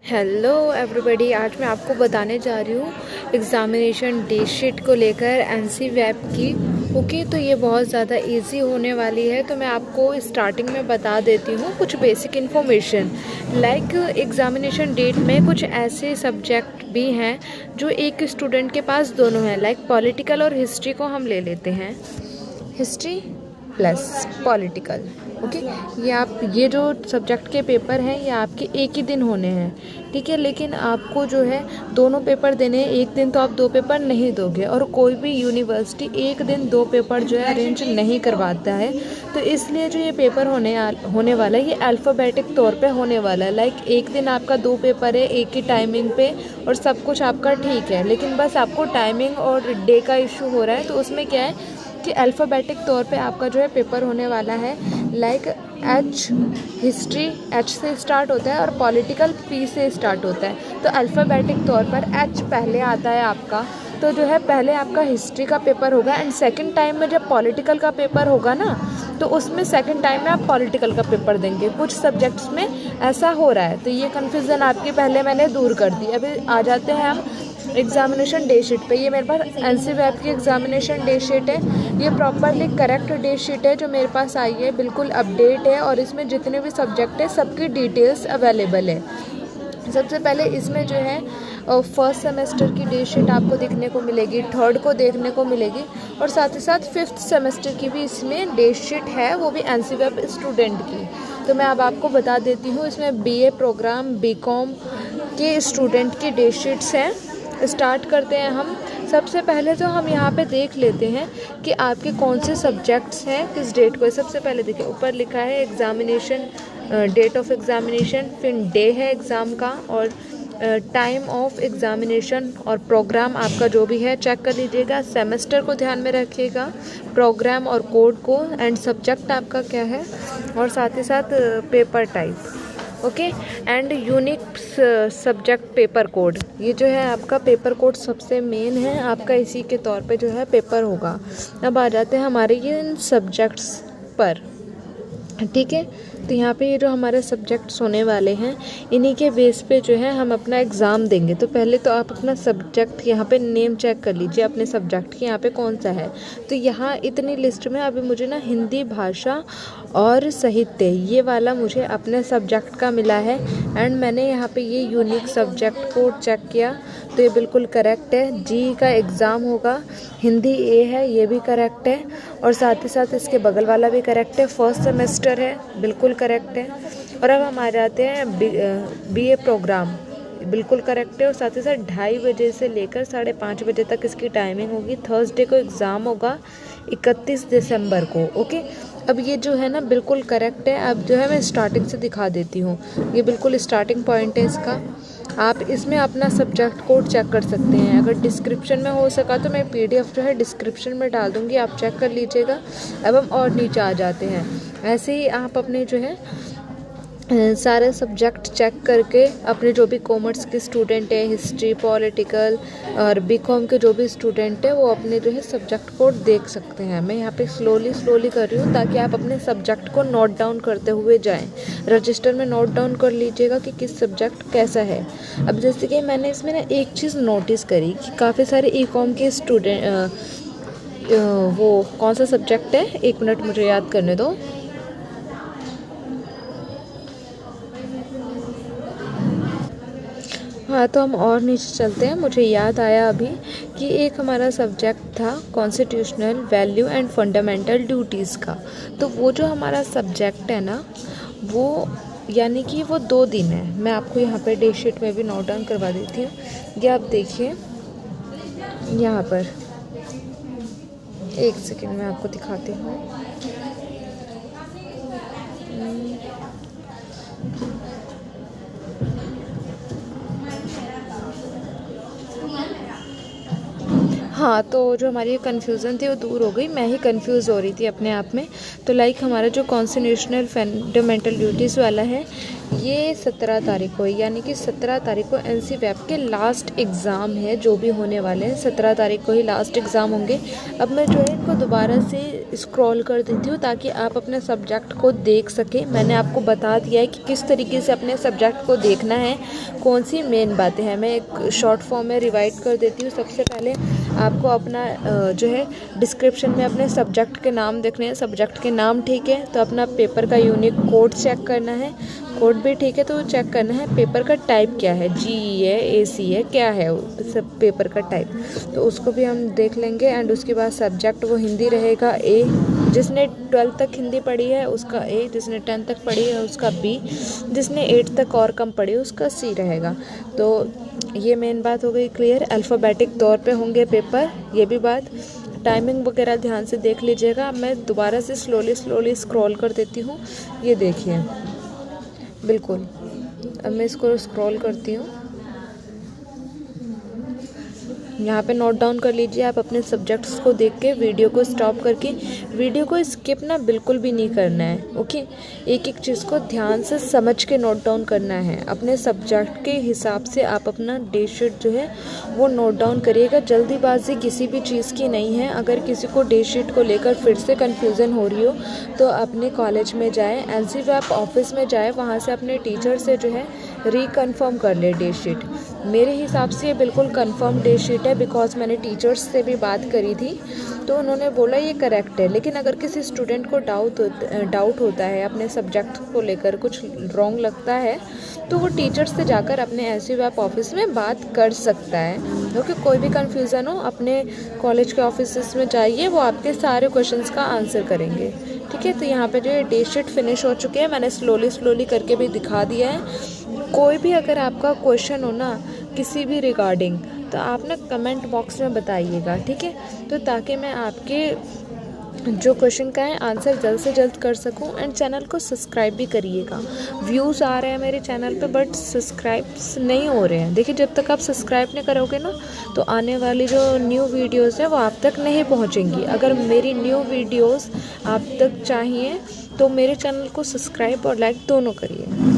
Hello everybody, आज मैं आपको बताने जा रही हूँ एग्ज़ामिनेशन डेट शीट को लेकर एनसी वेब की। ओके, तो ये बहुत ज़्यादा इजी होने वाली है। तो मैं आपको स्टार्टिंग में बता देती हूँ कुछ basic information. Like examination date में कुछ ऐसे सब्जेक्ट भी हैं जो एक स्टूडेंट के पास दोनों हैं। लाइक पॉलिटिकल और हिस्ट्री को हम ले लेते हैं, हिस्ट्री प्लस पॉलिटिकल। ओके, ये जो सब्जेक्ट के पेपर हैं ये आपके एक ही दिन होने हैं, ठीक है। लेकिन आपको जो है दोनों पेपर देने हैं। एक दिन तो आप दो पेपर नहीं दोगे, और कोई भी यूनिवर्सिटी एक दिन दो पेपर जो है अरेंज नहीं करवाता है। तो इसलिए जो ये पेपर होने वाला है ये अल्फ़ाबेटिक तौर पे होने वाला है। लाइक एक दिन आपका दो पेपर है एक ही टाइमिंग पे, और सब कुछ आपका ठीक है, लेकिन बस आपको टाइमिंग और डे का इशू हो रहा है। तो उसमें क्या है कि अल्फ़ाबेटिक तौर पे आपका जो है पेपर होने वाला है। लाइक एच, हिस्ट्री एच से स्टार्ट होता है और पॉलिटिकल पी से स्टार्ट होता है। तो अल्फ़ाबेटिक तौर पर एच पहले आता है आपका। तो जो है पहले आपका हिस्ट्री का पेपर होगा, एंड सेकंड टाइम में जब पॉलिटिकल का पेपर होगा ना, तो उसमें सेकंड टाइम में आप पॉलिटिकल का पेपर देंगे। कुछ सब्जेक्ट्स में ऐसा हो रहा है, तो ये कन्फ्यूज़न आपकी पहले मैंने दूर कर दी। अभी आ जाते हैं हम एग्ज़ामिनेशन डे शीट पे। ये मेरे पास एनसी वेब की एग्ज़ामिनेशन डे शीट है। ये प्रॉपरली करेक्ट डे शीट है जो मेरे पास आई है, बिल्कुल अपडेट है, और इसमें जितने भी सब्जेक्ट है सबकी डिटेल्स अवेलेबल है। सबसे पहले इसमें जो है फर्स्ट सेमेस्टर की डे शीट आपको देखने को मिलेगी, थर्ड को देखने को मिलेगी, और साथ ही साथ फिफ्थ सेमेस्टर की भी इसमें डे शीट है, वो भी एनसी वेब स्टूडेंट की। तो मैं अब आपको बता देती हूँ, इसमें बीए प्रोग्राम बीकॉम के स्टूडेंट की डे शीट्स हैं। स्टार्ट करते हैं हम। सबसे पहले तो हम यहाँ पे देख लेते हैं कि आपके कौन से सब्जेक्ट्स हैं किस डेट को। सबसे पहले देखिए, ऊपर लिखा है एग्ज़ामिनेशन डेट ऑफ एग्ज़ामिनेशन, फिर डे है एग्ज़ाम का, और टाइम ऑफ एग्ज़ामिनेशन, और प्रोग्राम आपका जो भी है चेक कर लीजिएगा। सेमेस्टर को ध्यान में रखिएगा, प्रोग्राम और कोड को, एंड सब्जेक्ट आपका क्या है, और साथ ही साथ paper type. Okay, and unique subject paper code. ये जो है आपका पेपर कोड सबसे मेन है आपका, इसी के तौर पे जो है पेपर होगा। अब आ जाते हैं हमारे ये इन सब्जेक्ट्स पर, ठीक है। तो यहाँ पे ये जो हमारे सब्जेक्ट्स होने वाले हैं, इन्हीं के बेस पे जो है हम अपना एग्ज़ाम देंगे। तो पहले तो आप अपना सब्जेक्ट यहाँ पे नेम चेक कर लीजिए अपने सब्जेक्ट की, यहाँ पे कौन सा है। तो यहाँ इतनी लिस्ट में अभी मुझे ना हिंदी भाषा और साहित्य, ये वाला मुझे अपने सब्जेक्ट का मिला है। एंड मैंने यहाँ पे ये यूनिक सब्जेक्ट कोड चेक किया, तो ये बिल्कुल करेक्ट है। जी का एग्ज़ाम होगा, हिंदी ए है, ये भी करेक्ट है, और साथ ही साथ इसके बगल वाला भी करेक्ट है। फर्स्ट सेमेस्टर है, बिल्कुल करेक्ट है। और अब हम आ जाते हैं बीए प्रोग्राम, बिल्कुल करेक्ट है, और साथ ही साथ 2:30 बजे से लेकर 5:30 बजे तक इसकी टाइमिंग होगी। थर्सडे को एग्ज़ाम होगा 31 दिसंबर को। ओके, अब ये जो है ना बिल्कुल करेक्ट है। अब जो है मैं स्टार्टिंग से दिखा देती हूँ, ये बिल्कुल स्टार्टिंग पॉइंट है इसका। आप इसमें अपना सब्जेक्ट कोड चेक कर सकते हैं। अगर डिस्क्रिप्शन में हो सका तो मैं पीडीएफ जो है डिस्क्रिप्शन में डाल दूँगी, आप चेक कर लीजिएगा। अब हम और नीचे आ जाते हैं। ऐसे ही आप अपने जो है सारे सब्जेक्ट चेक करके अपने जो भी कॉमर्स के स्टूडेंट हैं, हिस्ट्री पॉलिटिकल और बीकॉम के जो भी स्टूडेंट हैं, वो अपने जो है सब्जेक्ट कोड देख सकते हैं। मैं यहाँ पे स्लोली कर रही हूँ ताकि आप अपने सब्जेक्ट को नोट डाउन करते हुए जाएं। रजिस्टर में नोट डाउन कर लीजिएगा कि किस सब्जेक्ट कैसा है। अब जैसे कि मैंने इसमें ना एक चीज़ नोटिस करी कि काफ़ी सारे ई-कॉम के स्टूडेंट, वो कौन सा सब्जेक्ट है, 1 मिनट मुझे याद करने दो। हाँ, तो हम और नीचे चलते हैं। मुझे याद आया अभी कि एक हमारा सब्जेक्ट था constitutional value and fundamental duties का। तो वो जो हमारा सब्जेक्ट है ना, वो यानी कि वो 2 दिन है। मैं आपको यहाँ पे डे शीट में भी नोट डाउन करवा देती हूँ। ये आप देखिए यहाँ पर, एक सेकेंड मैं आपको दिखाती हूँ। हाँ, तो जो हमारी कन्फ्यूज़न थी वो दूर हो गई, मैं ही कन्फ्यूज़ हो रही थी अपने आप में। तो लाइक हमारा जो कॉन्स्टिट्यूशनल फंडामेंटल ड्यूटीज़ वाला है ये 17 तारीख को, यानी कि 17 तारीख को एनसी वेब के लास्ट एग्ज़ाम है, जो भी होने वाले हैं 17 तारीख को ही लास्ट एग्ज़ाम होंगे। अब मैं जो है इनको दोबारा से स्क्रॉल कर देती हूँ ताकि आप अपने सब्जेक्ट को देख सकें। मैंने आपको बता दिया है कि किस तरीके से अपने सब्जेक्ट को देखना है, कौन सी मेन बातें हैं। मैं एक शॉर्ट फॉर्म में रिवाइड कर देती हूँ। सबसे पहले आपको अपना जो है डिस्क्रिप्शन में अपने सब्जेक्ट के नाम देखने हैं। सब्जेक्ट के नाम ठीक है तो अपना पेपर का यूनिक कोड चेक करना है, कोड भी ठीक है तो चेक करना है। पेपर का टाइप क्या है, जीई है, एसी है, क्या है सब पेपर का टाइप, तो उसको भी हम देख लेंगे। एंड उसके बाद सब्जेक्ट वो हिंदी रहेगा, ए, जिसने 12th तक हिंदी पढ़ी है उसका ए, जिसने 10th तक पढ़ी है उसका बी, जिसने 8th तक और कम पढ़ी है उसका सी रहेगा। तो ये मेन बात हो गई क्लियर। अल्फ़ाबेटिक तौर पे होंगे पेपर, ये भी बात। टाइमिंग वगैरह ध्यान से देख लीजिएगा। मैं दोबारा से स्लोली स्क्रॉल कर देती हूँ, ये देखिए बिल्कुल। अब मैं इसको स्क्रॉल करती हूँ, यहाँ पे नोट डाउन कर लीजिए आप अपने सब्जेक्ट्स को देख के। वीडियो को स्टॉप करके, वीडियो को स्किप ना बिल्कुल भी नहीं करना है, ओके। एक एक चीज़ को ध्यान से समझ के नोट डाउन करना है। अपने सब्जेक्ट के हिसाब से आप अपना डे शीट जो है वो नोट डाउन करिएगा। जल्दीबाजी किसी भी चीज़ की नहीं है। अगर किसी को डे शीट को लेकर फिर से कन्फ्यूज़न हो रही हो तो अपने कॉलेज में जाए, एनसी वेब ऑफिस में जाए, वहाँ से अपने टीचर से जो है रिकन्फर्म कर ले डे शीट। मेरे हिसाब से ये बिल्कुल कंफर्म डे शीट है, बिकॉज मैंने टीचर्स से भी बात करी थी तो उन्होंने बोला ये करेक्ट है। लेकिन अगर किसी स्टूडेंट को डाउट होता है अपने सब्जेक्ट को लेकर, कुछ रॉन्ग लगता है, तो वो टीचर्स से जाकर अपने एनसी वेब ऑफिस में बात कर सकता है। क्योंकि कोई भी कन्फ्यूज़न हो अपने कॉलेज के ऑफिस में जाइए, वो आपके सारे क्वेश्चंस का आंसर करेंगे, ठीक है। तो यहाँ पे जो ये डे शीट फिनिश हो चुके हैं, मैंने स्लोली करके भी दिखा दिया है। कोई भी अगर आपका क्वेश्चन हो ना किसी भी रिगार्डिंग, तो आप ना कमेंट बॉक्स में बताइएगा, ठीक है। तो ताकि मैं आपके जो क्वेश्चन का है आंसर जल्द से जल्द कर सकूं। एंड चैनल को सब्सक्राइब भी करिएगा। व्यूज़ आ रहे हैं मेरे चैनल पे बट सब्सक्राइब्स नहीं हो रहे हैं। देखिए जब तक आप सब्सक्राइब नहीं करोगे ना तो आने वाली जो न्यू वीडियोस है वो आप तक नहीं पहुंचेंगी। अगर मेरी न्यू वीडियोस आप तक चाहिए तो मेरे चैनल को सब्सक्राइब और लाइक दोनों करिए।